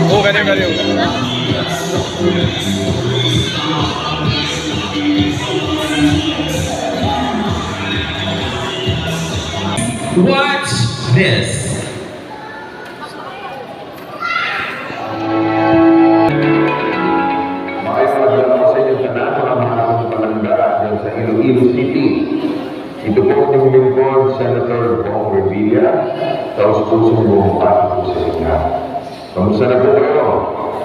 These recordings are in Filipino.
Oo, ganyan. Watch this. Makipagdala ko sa inyo sa napakamakakang palangga dyan sa Iloilo City. Ito po yung lingkod, Senator Bong Revilla. Taos pusong bumabati po sa inyo. Kamusta na po kayo?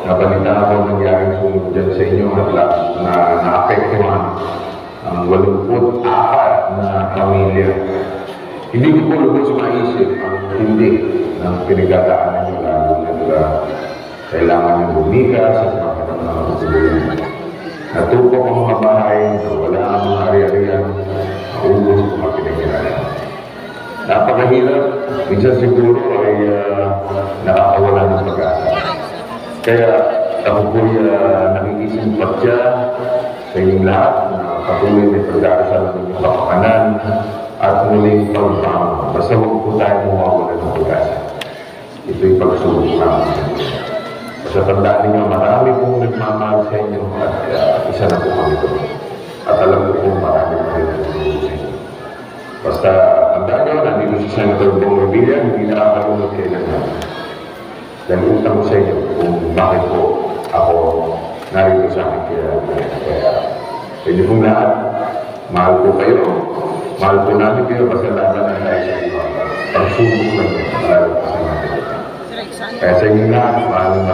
Nabalita ko nangyaring sunod dyan sa inyo at na naapektuhan ang 84 na pamilya. Hindi ko po lubos maisip ang hindi ng pinagdadaanan nyo lalo na kailangan ng bumigas at mga katulungan. Natupok ang mga bahay na wala ang mga ari-arian, maubos ang mga pinagdadaanan. Napakahirap, minsan siguro ay nakakawala ng pag-asa. Kaya ako po'y nakikisimpatya sa inyong lahat na patuloy na pag-aasal ng inyong kapakanan at muling pagbangon. Basta huwag po tayo mawawala ng pag-asa. Ito'y pagsubok namin. Basta tandaan ninyo, marami pong nagmamahal sa inyo at isa na po kami doon. At alam ko po marami po rin nagmamahal sa inyo. Basta tandaan nyo, nandito si Senator Bong Revilla, hindi nakakalunod kailan na. Dahil utang ko sa inyo kung bakit po ako narito sa akin. Kaya pwede pong lahat, mahal po kayo. Mahal po namin kayo kasi laban na tayo sa inyo. Pagsubok lang yun, marami po sa natin. Kaya sa inyo lahat, maraming